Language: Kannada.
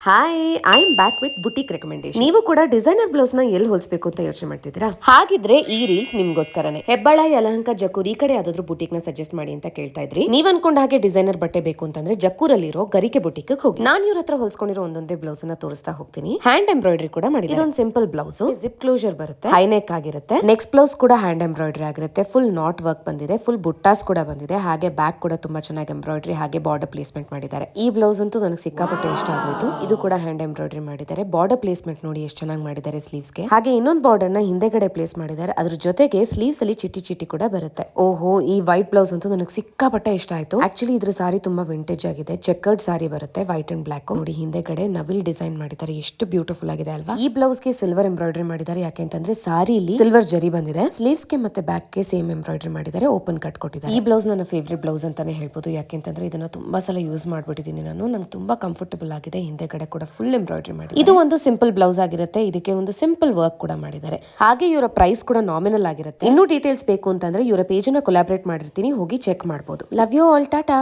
Hi I am back with boutique recommendation. ನೀವು ಕೂಡ ಡಿಸೈನರ್ ಬ್ಲೌಸ್ ನ ಎಲ್ಲಿ ಹೊಲಿಸಬೇಕು ಅಂತ ಯೋಚನೆ ಮಾಡ್ತಿದ್ದೀರಾ? ಹಾಗಿದ್ರೆ ಈ ರೀಲ್ಸ್ ನಿಮ್ಗೋಸ್ಕರನೇ. ಹೆಬ್ಬಾಳ, ಯಲಹಂಕ, ಜಕ್ಕೂರ್ ಈ ಕಡೆ ಯಾವ್ದಾದ್ರು ಬುಟಿಕ್ ನ ಸಜೆಸ್ಟ್ ಮಾಡಿ ಅಂತ ಕೇಳ್ತಾ ಇದ್ರಿ. ನೀವ್ ಅನ್ಕೊಂಡ ಹಾಗೆ ಡಿಸೈನರ್ ಬಟ್ಟೆ ಬೇಕು ಅಂತಂದ್ರೆ ಜಕ್ಕೂರಲ್ಲಿರೋ ಗರಿಕೆ ಬುಟಿಕ್ ಹೋಗಿ. ನಾನು ಇವ್ರ ಹತ್ರ ಹೊಲ್ಸ್ಕೊಂಡಿರೋ ಒಂದೊಂದೇ ಬ್ಲೌಸ್ ನ ತೋರಿಸ್ತಾ ಹೋಗ್ತೀನಿ. ಹ್ಯಾಂಡ್ ಎಂಬ್ರಾಯ್ಡ್ರಿ ಕೂಡ ಮಾಡಿ. ಇದೊಂದು ಸಿಂಪಲ್ ಬ್ಲೌಸ್, ಜಿಪ್ ಕ್ಲೋಜರ್ ಬರುತ್ತೆ, ಹೈ ನೆಕ್ ಆಗಿರುತ್ತೆ. ನೆಕ್ಸ್ಟ್ ಬ್ಲೌಸ್ ಕೂಡ ಹ್ಯಾಂಡ್ ಎಂಬ್ರಾಯ್ಡ್ರಿ ಆಗಿರುತ್ತೆ. ಫುಲ್ ನಾಟ್ ವರ್ಕ್ ಬಂದಿದೆ, ಫುಲ್ ಬುಟ್ಟಾಸ್ ಕೂಡ ಬಂದಿದೆ. ಹಾಗೆ ಬ್ಯಾಕ್ ಕೂಡ ತುಂಬಾ ಚೆನ್ನಾಗಿ ಎಂಬ್ರಾಯ್ಡ್ರಿ ಹಾಗೆ ಬಾರ್ಡರ್ ಪ್ಲೇಸ್ಮೆಂಟ್ ಮಾಡಿದ್ದಾರೆ. ಈ ಬ್ಲೌಸ್ ಅಂತೂ ನನಗೆ ಸಿಕ್ಕಾಪಟ್ಟೆ ಇಷ್ಟ ಆಗೋಯ್ತು. ಇದು ಕೂಡ ಹ್ಯಾಂಡ್ ಎಂಬ್ರಾಯ್ಡ್ರಿ ಮಾಡಿದ್ದಾರೆ. ಬಾರ್ಡರ್ ಪ್ಲೇಸ್ಮೆಂಟ್ ನೋಡಿ ಎಷ್ಟು ಚೆನ್ನಾಗಿ ಮಾಡಿದ್ದಾರೆ ಸ್ಲೀವ್ಸ್ ಗೆ. ಹಾಗೆ ಇನ್ನೊಂದು ಬಾರ್ಡರ್ ನ ಹಿಂದೆಗಡೆ ಪ್ಲೇಸ್ ಮಾಡಿದ್ದಾರೆ. ಅದ್ರ ಜೊತೆಗೆ ಸ್ಲೀವ್ಸ್ ಅಲ್ಲಿ ಚಿಟಿ ಚಿಟಿ ಕೂಡ ಬರುತ್ತೆ. ಓಹೋ, ಈ ವೈಟ್ ಬ್ಲೌಸ್ ಅಂತೂ ನನಗೆ ಸಿಕ್ಕಾಪಟ್ಟೆ ಇಷ್ಟ ಆಯ್ತು. ಆಕ್ಚುಲಿ ಇದ್ರ ಸಾರಿ ತುಂಬಾ ವಿಂಟೇಜ್ ಆಗಿದೆ. ಚೆಕರ್ಡ್ ಸಾರಿ ಬರುತ್ತೆ, ವೈಟ್ ಅಂಡ್ ಬ್ಲಾಕ್. ನೋಡಿ ಹಿಂದೆಗಡೆ ನವಿಲ್ ಡಿಸೈನ್ ಮಾಡಿದ್ದಾರೆ, ಎಷ್ಟು ಬ್ಯೂಟಿಫುಲ್ ಆಗಿದೆ ಅಲ್ವಾ? ಈ ಬ್ಲೌಸ್ ಗೆ ಸಿಲ್ವರ್ ಎಂಬ್ರಾಯ್ಡ್ರಿ ಮಾಡಿದ್ದಾರೆ. ಯಾಕೆ ಅಂತಂದ್ರೆ ಸಾರಿಲಿ ಸಿಲ್ವರ್ ಜರಿ ಬಂದಿದೆ. ಸ್ಲೀವ್ಸ್ ಗೆ ಮತ್ತೆ ಬ್ಯಾಕ್ ಗೆ ಸೇಮ್ ಎಂಬ್ರಾಯ್ಡ್ರಿ ಮಾಡಿದ್ದಾರೆ, ಓಪನ್ ಕಟ್ ಕೊಟ್ಟಿದ್ದಾರೆ. ಈ ಬ್ಲೌಸ್ ನನ್ನ ಫೇವರಿಟ್ ಬ್ಲೌಸ್ ಅಂತಾನೆ ಹೇಳ್ಬೋದು. ಯಾಕೆಂತಂದ್ರೆ ಇದನ್ನ ತುಂಬಾ ಸಲ ಯೂಸ್ ಮಾಡ್ಬಿಟ್ಟಿದ್ದೀನಿ ನಾನು. ನಂಗೆ ತುಂಬಾ ಕಂಫರ್ಟಬಲ್ ಆಗಿದೆ. ಹಿಂದೆಗಡೆ ಕೂಡ ಫುಲ್ ಎಂಬ್ರಾಯ್ಡ್ರಿ ಮಾಡಿ. ಇದು ಒಂದು ಸಿಂಪಲ್ ಬ್ಲೌಸ್ ಆಗಿರುತ್ತೆ. ಇದಕ್ಕೆ ಒಂದು ಸಿಂಪಲ್ ವರ್ಕ್ ಕೂಡ ಮಾಡಿದ್ದಾರೆ. ಹಾಗೆ ಇವರ ಪ್ರೈಸ್ ಕೂಡ ನಾಮಿನಲ್ ಆಗಿರುತ್ತೆ. ಇನ್ನೂ ಡೀಟೇಲ್ಸ್ ಬೇಕು ಅಂತಂದ್ರೆ ಇವರ ಪೇಜ್ ಅನ್ನ ಕೊಲಾಬರೇಟ್ ಮಾಡಿರ್ತೀನಿ, ಹೋಗಿ ಚೆಕ್ ಮಾಡಬಹುದು. Love you all, Tata.